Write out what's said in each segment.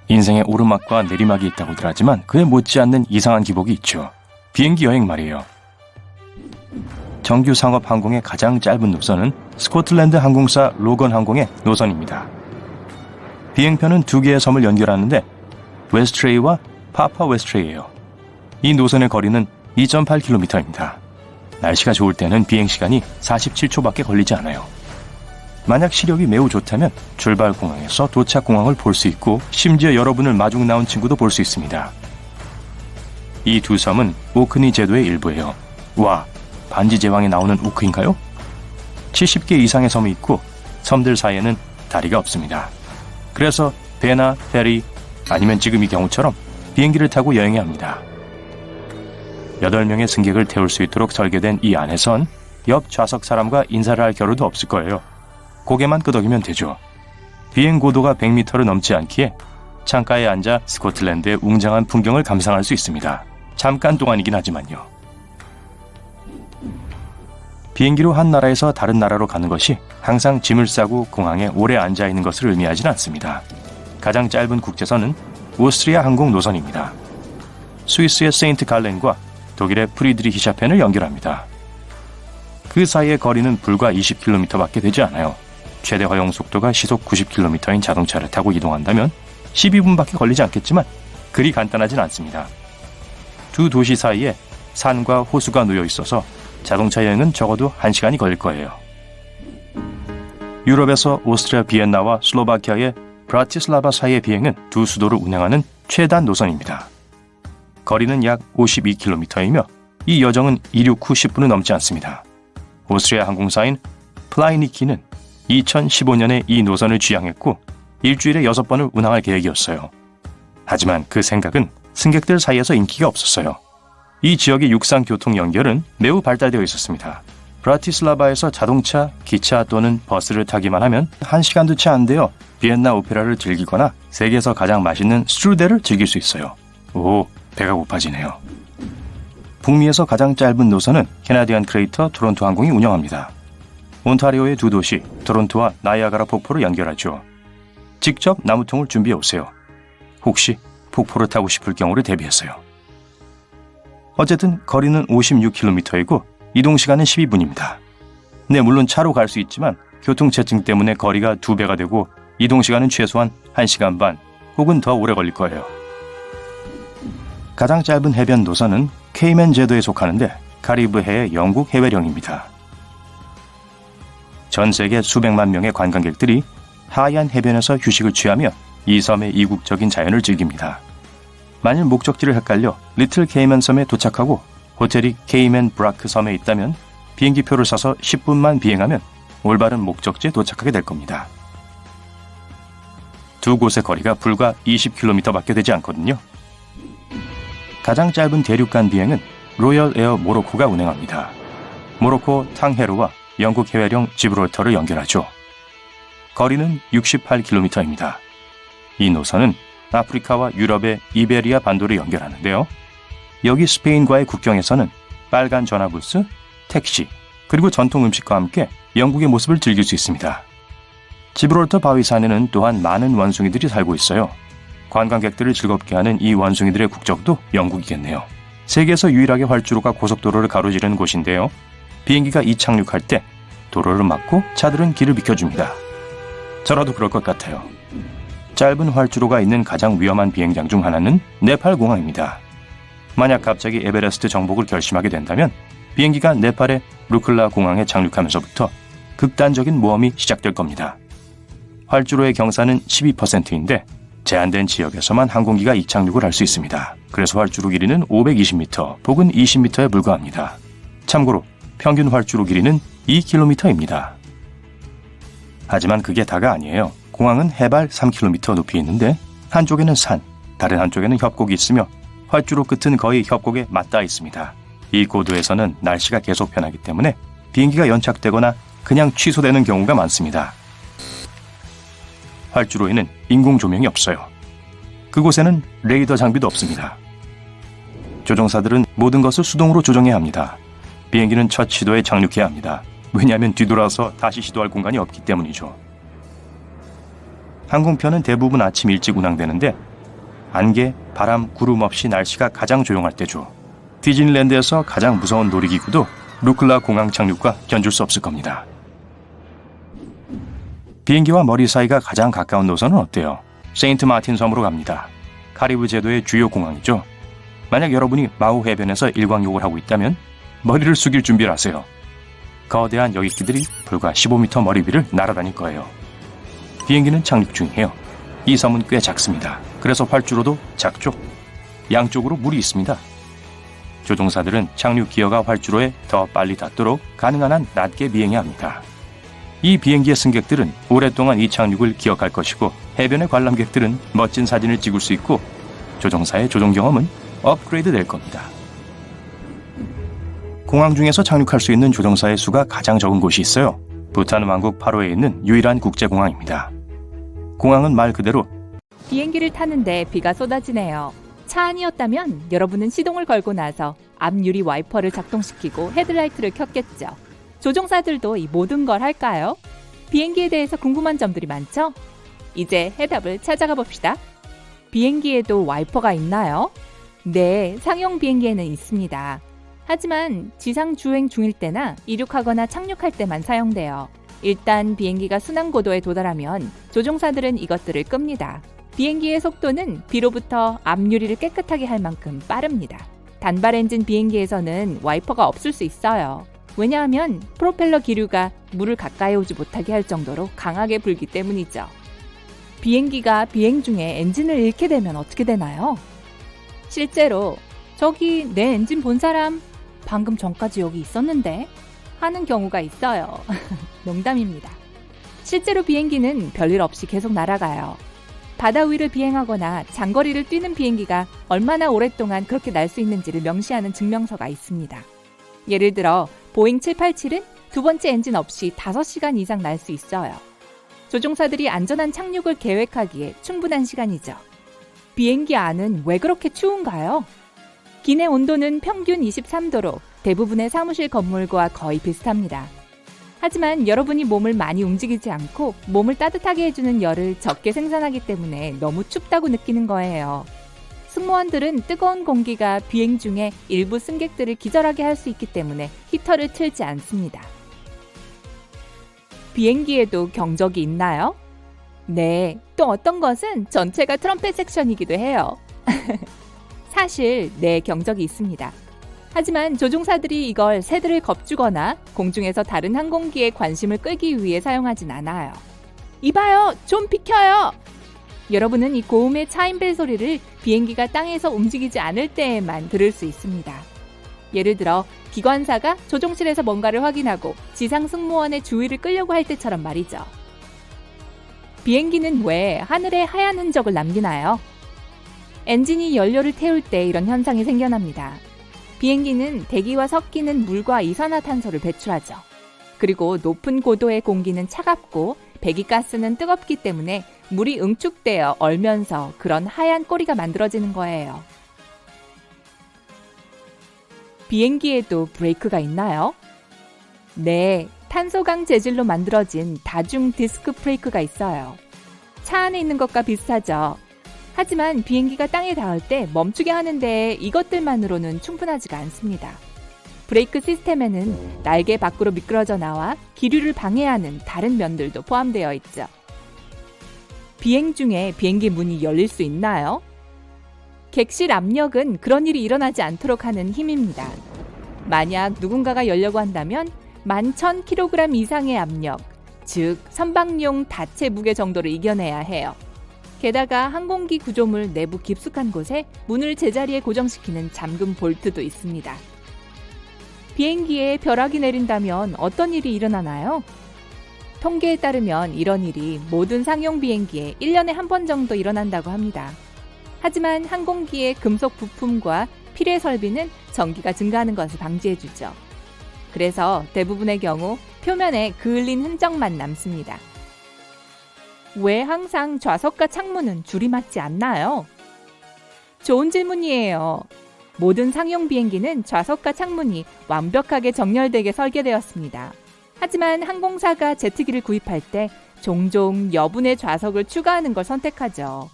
인생에 오르막과 내리막이 있다고들 하지만 그에 못지않는 이상한 기복이 있죠. 비행기 여행 말이에요. 정규 상업 항공의 가장 짧은 노선은 스코틀랜드 항공사 로건 항공의 노선입니다. 비행편은 두 개의 섬을 연결하는데 웨스트레이와 파파 웨스트레이예요. 이 노선의 거리는 2.8km입니다. 날씨가 좋을 때는 비행시간이 47초밖에 걸리지 않아요. 만약 시력이 매우 좋다면 출발 공항에서 도착 공항을 볼 수 있고 심지어 여러분을 마중 나온 친구도 볼 수 있습니다. 이 두 섬은 오크니 제도의 일부예요. 와, 반지 제왕에 나오는 오크인가요? 70개 이상의 섬이 있고 섬들 사이에는 다리가 없습니다. 그래서 배나 페리 아니면 지금 이 경우처럼 비행기를 타고 여행해야 합니다. 8명의 승객을 태울 수 있도록 설계된 이 안에선 옆 좌석 사람과 인사를 할 겨를도 없을 거예요. 고개만 끄덕이면 되죠. 비행 고도가 100m를 넘지 않기에 창가에 앉아 스코틀랜드의 웅장한 풍경을 감상할 수 있습니다. 잠깐 동안이긴 하지만요. 비행기로 한 나라에서 다른 나라로 가는 것이 항상 짐을 싸고 공항에 오래 앉아있는 것을 의미하진 않습니다. 가장 짧은 국제선은 오스트리아 항공 노선입니다. 스위스의 세인트 갈렌과 독일의 프리드리히샤펜을 연결합니다. 그 사이의 거리는 불과 20km밖에 되지 않아요. 최대 허용 속도가 시속 90km인 자동차를 타고 이동한다면 12분밖에 걸리지 않겠지만 그리 간단하진 않습니다. 두 도시 사이에 산과 호수가 놓여 있어서 자동차 여행은 적어도 1시간이 걸릴 거예요. 유럽에서 오스트리아 비엔나와 슬로바키아의 브라티슬라바 사이의 비행은 두 수도를 운행하는 최단 노선입니다. 거리는 약 52km이며 이 여정은 이륙 후 10분은 넘지 않습니다. 오스트리아 항공사인 플라이니키는 2015년에 이 노선을 취향했고 일주일에 6번을 운항할 계획이었어요. 하지만 그 생각은 승객들 사이에서 인기가 없었어요. 이 지역의 육상 교통 연결은 매우 발달되어 있었습니다. 브라티슬라바에서 자동차, 기차 또는 버스를 타기만 하면 1시간도 채 안 되어 비엔나 오페라를 즐기거나 세계에서 가장 맛있는 스트루델을 즐길 수 있어요. 오, 배가 고파지네요. 북미에서 가장 짧은 노선은 캐나디안 크레이터 토론토 항공이 운영합니다. 온타리오의 두 도시 토론토와 나이아가라 폭포를 연결하죠. 직접 나무통을 준비해 오세요. 혹시 폭포를 타고 싶을 경우를 대비했어요. 어쨌든 거리는 56km이고 이동시간은 12분입니다. 네, 물론 차로 갈 수 있지만 교통체증 때문에 거리가 2배가 되고 이동시간은 최소한 1시간 반 혹은 더 오래 걸릴 거예요. 가장 짧은 해변 노선은 케이맨 제도에 속하는데 카리브해의 영국 해외령입니다. 전 세계 수백만 명의 관광객들이 하얀 해변에서 휴식을 취하며 이 섬의 이국적인 자연을 즐깁니다. 만일 목적지를 헷갈려 리틀 케이맨 섬에 도착하고 호텔이 케이맨 브라크 섬에 있다면 비행기표를 사서 10분만 비행하면 올바른 목적지에 도착하게 될 겁니다. 두 곳의 거리가 불과 20km밖에 되지 않거든요. 가장 짧은 대륙간 비행은 로열 에어 모로코가 운행합니다. 모로코 탕헤르와 영국 해외령 지브롤터를 연결하죠. 거리는 68km입니다. 이 노선은 아프리카와 유럽의 이베리아 반도를 연결하는데요. 여기 스페인과의 국경에서는 빨간 전화부스, 택시, 그리고 전통 음식과 함께 영국의 모습을 즐길 수 있습니다. 지브롤터 바위산에는 또한 많은 원숭이들이 살고 있어요. 관광객들을 즐겁게 하는 이 원숭이들의 국적도 영국이겠네요. 세계에서 유일하게 활주로가 고속도로를 가로지르는 곳인데요. 비행기가 이착륙할 때 도로를 막고 차들은 길을 비켜줍니다. 저라도 그럴 것 같아요. 짧은 활주로가 있는 가장 위험한 비행장 중 하나는 네팔 공항입니다. 만약 갑자기 에베레스트 정복을 결심하게 된다면 비행기가 네팔의 루클라 공항에 착륙하면서부터 극단적인 모험이 시작될 겁니다. 활주로의 경사는 12%인데 제한된 지역에서만 항공기가 이착륙을 할 수 있습니다. 그래서 활주로 길이는 520m 혹은 20m에 불과합니다. 참고로 평균 활주로 길이는 2km입니다. 하지만 그게 다가 아니에요. 공항은 해발 3km 높이 있는데 한쪽에는 산, 다른 한쪽에는 협곡이 있으며 활주로 끝은 거의 협곡에 맞닿아 있습니다. 이 고도에서는 날씨가 계속 변하기 때문에 비행기가 연착되거나 그냥 취소되는 경우가 많습니다. 활주로에는 인공 조명이 없어요. 그곳에는 레이더 장비도 없습니다. 조종사들은 모든 것을 수동으로 조정해야 합니다. 비행기는 첫 시도에 착륙해야 합니다. 왜냐하면 뒤돌아서 다시 시도할 공간이 없기 때문이죠. 항공편은 대부분 아침 일찍 운항되는데 안개, 바람, 구름 없이 날씨가 가장 조용할 때죠. 디즈니랜드에서 가장 무서운 놀이기구도 루클라 공항 착륙과 견줄 수 없을 겁니다. 비행기와 머리 사이가 가장 가까운 노선은 어때요? 세인트 마틴 섬으로 갑니다. 카리브 제도의 주요 공항이죠. 만약 여러분이 마우 해변에서 일광욕을 하고 있다면 머리를 숙일 준비를 하세요. 거대한 여객기들이 불과 15m 머리 위를 날아다닐 거예요. 비행기는 착륙 중이에요. 이 섬은 꽤 작습니다. 그래서 활주로도 작죠. 양쪽으로 물이 있습니다. 조종사들은 착륙 기어가 활주로에 더 빨리 닿도록 가능한 한 낮게 비행해야 합니다. 이 비행기의 승객들은 오랫동안 이 착륙을 기억할 것이고 해변의 관람객들은 멋진 사진을 찍을 수 있고 조종사의 조종 경험은 업그레이드 될 겁니다. 공항 중에서 착륙할 수 있는 조종사의 수가 가장 적은 곳이 있어요. 부탄 왕국 파로에 있는 유일한 국제공항입니다. 공항은 말 그대로 비행기를 타는데 비가 쏟아지네요. 차 안이었다면 여러분은 시동을 걸고 나서 앞유리 와이퍼를 작동시키고 헤드라이트를 켰겠죠. 조종사들도 이 모든 걸 할까요? 비행기에 대해서 궁금한 점들이 많죠? 이제 해답을 찾아가 봅시다. 비행기에도 와이퍼가 있나요? 네, 상용 비행기에는 있습니다. 하지만 지상 주행 중일 때나 이륙하거나 착륙할 때만 사용돼요. 일단 비행기가 순항 고도에 도달하면 조종사들은 이것들을 끕니다. 비행기의 속도는 비로부터 앞유리를 깨끗하게 할 만큼 빠릅니다. 단발 엔진 비행기에서는 와이퍼가 없을 수 있어요. 왜냐하면 프로펠러 기류가 물을 가까이 오지 못하게 할 정도로 강하게 불기 때문이죠. 비행기가 비행 중에 엔진을 잃게 되면 어떻게 되나요? 실제로 저기 내 엔진 본 사람 방금 전까지 여기 있었는데 하는 경우가 있어요. 농담입니다. 실제로 비행기는 별일 없이 계속 날아가요. 바다 위를 비행하거나 장거리를 뛰는 비행기가 얼마나 오랫동안 그렇게 날 수 있는지를 명시하는 증명서가 있습니다. 예를 들어 보잉 787은 두 번째 엔진 없이 5시간 이상 날 수 있어요. 조종사들이 안전한 착륙을 계획하기에 충분한 시간이죠. 비행기 안은 왜 그렇게 추운가요? 기내 온도는 평균 23도로 대부분의 사무실 건물과 거의 비슷합니다. 하지만 여러분이 몸을 많이 움직이지 않고 몸을 따뜻하게 해주는 열을 적게 생산하기 때문에 너무 춥다고 느끼는 거예요. 승무원들은 뜨거운 공기가 비행 중에 일부 승객들을 기절하게 할 수 있기 때문에 히터를 틀지 않습니다. 비행기에도 경적이 있나요? 네, 또 어떤 것은 전체가 트럼펫 섹션이기도 해요. 사실 네, 경적이 있습니다. 하지만 조종사들이 이걸 새들을 겁주거나 공중에서 다른 항공기에 관심을 끌기 위해 사용하진 않아요. 이봐요! 좀 비켜요! 여러분은 이 고음의 차임벨 소리를 비행기가 땅에서 움직이지 않을 때에만 들을 수 있습니다. 예를 들어 기관사가 조종실에서 뭔가를 확인하고 지상 승무원의 주의를 끌려고 할 때처럼 말이죠. 비행기는 왜 하늘에 하얀 흔적을 남기나요? 엔진이 연료를 태울 때 이런 현상이 생겨납니다. 비행기는 대기와 섞이는 물과 이산화탄소를 배출하죠. 그리고 높은 고도의 공기는 차갑고 배기가스는 뜨겁기 때문에 물이 응축되어 얼면서 그런 하얀 꼬리가 만들어지는 거예요. 비행기에도 브레이크가 있나요? 네, 탄소강 재질로 만들어진 다중 디스크 브레이크가 있어요. 차 안에 있는 것과 비슷하죠. 하지만 비행기가 땅에 닿을 때 멈추게 하는데 이것들만으로는 충분하지가 않습니다. 브레이크 시스템에는 날개 밖으로 미끄러져 나와 기류를 방해하는 다른 면들도 포함되어 있죠. 비행 중에 비행기 문이 열릴 수 있나요? 객실 압력은 그런 일이 일어나지 않도록 하는 힘입니다. 만약 누군가가 열려고 한다면 11,000kg 이상의 압력, 즉 선박용 다체 무게 정도를 이겨내야 해요. 게다가 항공기 구조물 내부 깊숙한 곳에 문을 제자리에 고정시키는 잠금 볼트도 있습니다. 비행기에 벼락이 내린다면 어떤 일이 일어나나요? 통계에 따르면 이런 일이 모든 상용 비행기에 1년에 한 번 정도 일어난다고 합니다. 하지만 항공기의 금속 부품과 필해 설비는 전기가 증가하는 것을 방지해주죠. 그래서 대부분의 경우 표면에 그을린 흔적만 남습니다. 왜 항상 좌석과 창문은 줄이 맞지 않나요? 좋은 질문이에요. 모든 상용 비행기는 좌석과 창문이 완벽하게 정렬되게 설계되었습니다. 하지만 항공사가 제트기를 구입할 때 종종 여분의 좌석을 추가하는 걸 선택하죠.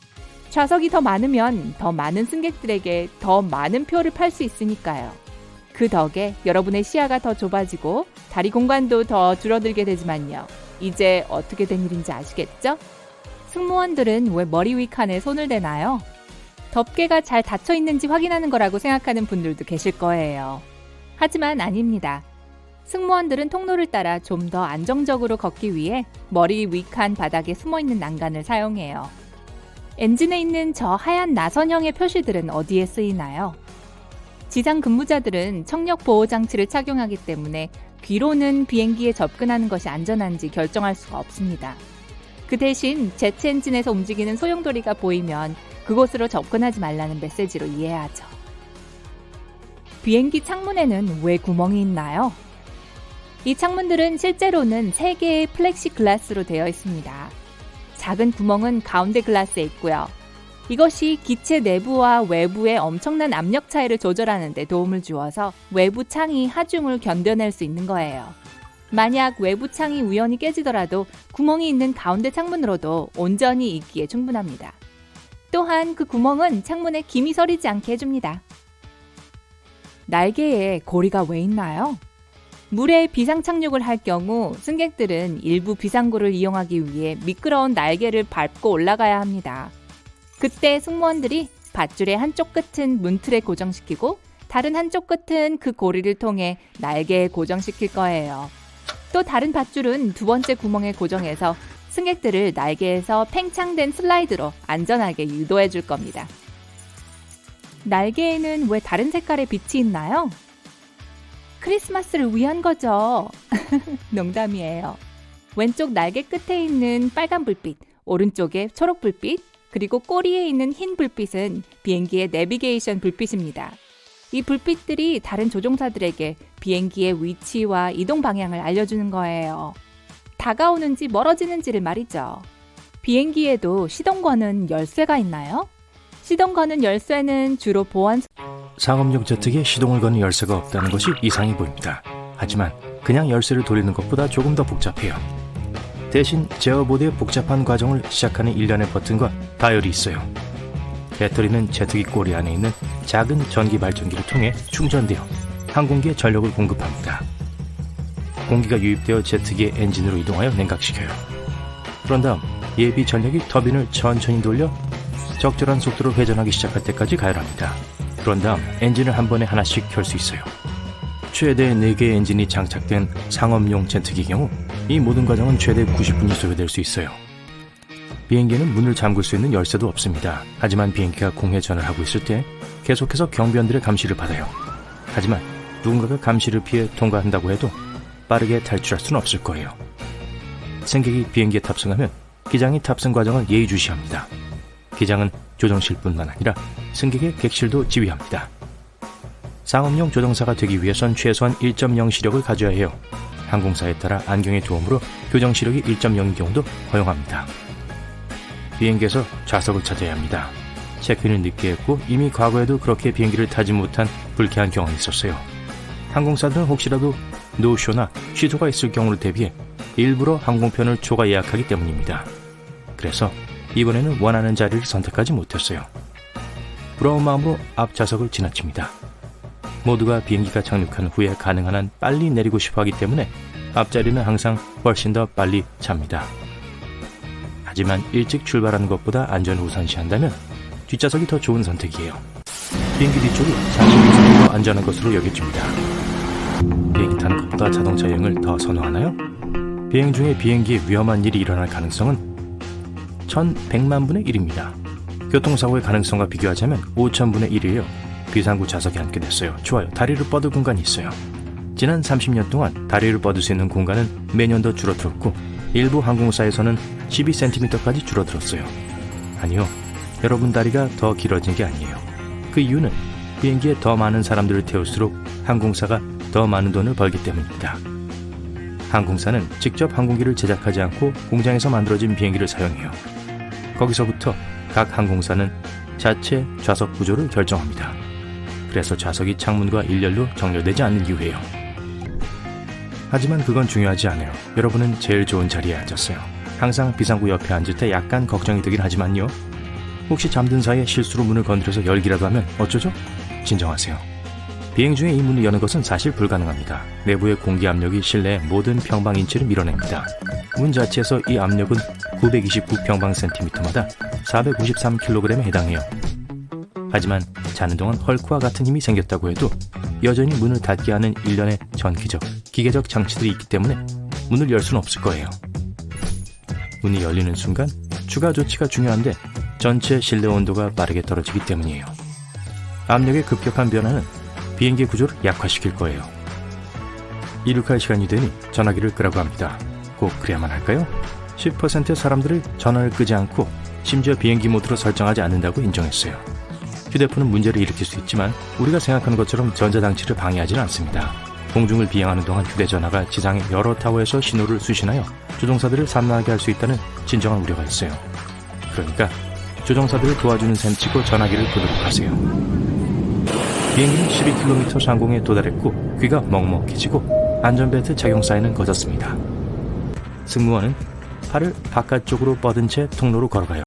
좌석이 더 많으면 더 많은 승객들에게 더 많은 표를 팔 수 있으니까요. 그 덕에 여러분의 시야가 더 좁아지고 다리 공간도 더 줄어들게 되지만요. 이제 어떻게 된 일인지 아시겠죠? 승무원들은 왜 머리 위 칸에 손을 대나요? 덮개가 잘 닫혀 있는지 확인하는 거라고 생각하는 분들도 계실 거예요. 하지만 아닙니다. 승무원들은 통로를 따라 좀 더 안정적으로 걷기 위해 머리 위칸 바닥에 숨어있는 난간을 사용해요. 엔진에 있는 저 하얀 나선형의 표시들은 어디에 쓰이나요? 지상 근무자들은 청력 보호 장치를 착용하기 때문에 귀로는 비행기에 접근하는 것이 안전한지 결정할 수가 없습니다. 그 대신 제트 엔진에서 움직이는 소용돌이가 보이면 그곳으로 접근하지 말라는 메시지로 이해하죠. 비행기 창문에는 왜 구멍이 있나요? 이 창문들은 실제로는 3개의 플렉시 글라스로 되어 있습니다. 작은 구멍은 가운데 글라스에 있고요. 이것이 기체 내부와 외부의 엄청난 압력 차이를 조절하는 데 도움을 주어서 외부 창이 하중을 견뎌낼 수 있는 거예요. 만약 외부 창이 우연히 깨지더라도 구멍이 있는 가운데 창문으로도 온전히 있기에 충분합니다. 또한 그 구멍은 창문에 김이 서리지 않게 해줍니다. 날개에 고리가 왜 있나요? 물에 비상 착륙을 할 경우 승객들은 일부 비상구를 이용하기 위해 미끄러운 날개를 밟고 올라가야 합니다. 그때 승무원들이 밧줄의 한쪽 끝은 문틀에 고정시키고 다른 한쪽 끝은 그 고리를 통해 날개에 고정시킬 거예요. 또 다른 밧줄은 두 번째 구멍에 고정해서 승객들을 날개에서 팽창된 슬라이드로 안전하게 유도해 줄 겁니다. 날개에는 왜 다른 색깔의 빛이 있나요? 크리스마스를 위한 거죠. 농담이에요. 왼쪽 날개 끝에 있는 빨간 불빛, 오른쪽에 초록 불빛, 그리고 꼬리에 있는 흰 불빛은 비행기의 내비게이션 불빛입니다. 이 불빛들이 다른 조종사들에게 비행기의 위치와 이동 방향을 알려주는 거예요. 다가오는지 멀어지는지를 말이죠. 비행기에도 시동거는 열쇠가 있나요? 시동 거는 열쇠는 주로 보안 상업용 제트기에 시동을 거는 열쇠가 없다는 것이 이상해 보입니다. 하지만 그냥 열쇠를 돌리는 것보다 조금 더 복잡해요. 대신 제어보드의 복잡한 과정을 시작하는 일련의 버튼과 다이얼이 있어요. 배터리는 제트기 꼬리 안에 있는 작은 전기 발전기를 통해 충전되어 항공기에 전력을 공급합니다. 공기가 유입되어 제트기의 엔진으로 이동하여 냉각시켜요. 그런 다음 예비 전력이 터빈을 천천히 돌려 적절한 속도로 회전하기 시작할 때까지 가열합니다. 그런 다음 엔진을 한 번에 하나씩 켤 수 있어요. 최대 4개의 엔진이 장착된 상업용 제트기의 경우 이 모든 과정은 최대 90분이 소요될 수 있어요. 비행기에는 문을 잠글 수 있는 열쇠도 없습니다. 하지만 비행기가 공회전을 하고 있을 때 계속해서 경비원들의 감시를 받아요. 하지만 누군가가 감시를 피해 통과한다고 해도 빠르게 탈출할 수는 없을 거예요. 승객이 비행기에 탑승하면 기장이 탑승 과정을 예의주시합니다. 기장은 조종실뿐만 아니라 승객의 객실도 지휘합니다. 상업용 조종사가 되기 위해선 최소한 1.0 시력을 가져야 해요. 항공사에 따라 안경의 도움으로 교정 시력이 1.0인 경우도 허용합니다. 비행기에서 좌석을 찾아야 합니다. 체크인을 늦게 했고 이미 과거에도 그렇게 비행기를 타지 못한 불쾌한 경험이 있었어요. 항공사들은 혹시라도 노쇼나 취소가 있을 경우를 대비해 일부러 항공편을 초과 예약하기 때문입니다. 그래서 이번에는 원하는 자리를 선택하지 못했어요. 부러운 마음으로 앞좌석을 지나칩니다. 모두가 비행기가 착륙한 후에 가능한 한 빨리 내리고 싶어 하기 때문에 앞자리는 항상 훨씬 더 빨리 찹니다. 하지만 일찍 출발하는 것보다 안전을 우선시한다면 뒷좌석이 더 좋은 선택이에요. 비행기 뒤쪽이 40% 더 안전한 것으로 여겨집니다. 비행기 타는 것보다 자동차 여행을 더 선호하나요? 비행 중에 비행기에 위험한 일이 일어날 가능성은 1100만 분의 1입니다. 교통사고의 가능성과 비교하자면 5000분의 1이에요. 비상구 좌석에 앉게 됐어요. 좋아요. 다리를 뻗을 공간이 있어요. 지난 30년 동안 다리를 뻗을 수 있는 공간은 매년 더 줄어들었고 일부 항공사에서는 12cm까지 줄어들었어요. 아니요. 여러분 다리가 더 길어진 게 아니에요. 그 이유는 비행기에 더 많은 사람들을 태울수록 항공사가 더 많은 돈을 벌기 때문입니다. 항공사는 직접 항공기를 제작하지 않고 공장에서 만들어진 비행기를 사용해요. 거기서부터 각 항공사는 자체 좌석 구조를 결정합니다. 그래서 좌석이 창문과 일렬로 정렬되지 않는 이유예요. 하지만 그건 중요하지 않아요. 여러분은 제일 좋은 자리에 앉았어요. 항상 비상구 옆에 앉을 때 약간 걱정이 되긴 하지만요. 혹시 잠든 사이에 실수로 문을 건드려서 열기라도 하면 어쩌죠? 진정하세요. 비행 중에 이 문을 여는 것은 사실 불가능합니다. 내부의 공기 압력이 실내의 모든 평방인치를 밀어냅니다. 문 자체에서 이 압력은 929평방센티미터마다 453kg에 해당해요. 하지만 자는 동안 헐크와 같은 힘이 생겼다고 해도 여전히 문을 닫게 하는 일련의 전기적, 기계적 장치들이 있기 때문에 문을 열 수는 없을 거예요. 문이 열리는 순간 추가 조치가 중요한데 전체 실내 온도가 빠르게 떨어지기 때문이에요. 압력의 급격한 변화는 비행기 구조를 약화시킬 거예요. 이륙할 시간이 되니 전화기를 끄라고 합니다. 꼭 그래야만 할까요? 10%의 사람들을 전화를 끄지 않고 심지어 비행기 모드로 설정하지 않는다고 인정했어요. 휴대폰은 문제를 일으킬 수 있지만 우리가 생각하는 것처럼 전자장치를 방해하지는 않습니다. 공중을 비행하는 동안 휴대전화가 지상의 여러 타워에서 신호를 수신하여 조종사들을 산만하게 할 수 있다는 진정한 우려가 있어요. 그러니까 조종사들을 도와주는 셈 치고 전화기를 끄도록 하세요. 비행기는 12km 상공에 도달했고 귀가 먹먹해지고 안전벨트 착용 사인은 꺼졌습니다. 승무원은 팔을 바깥쪽으로 뻗은 채 통로로 걸어가요.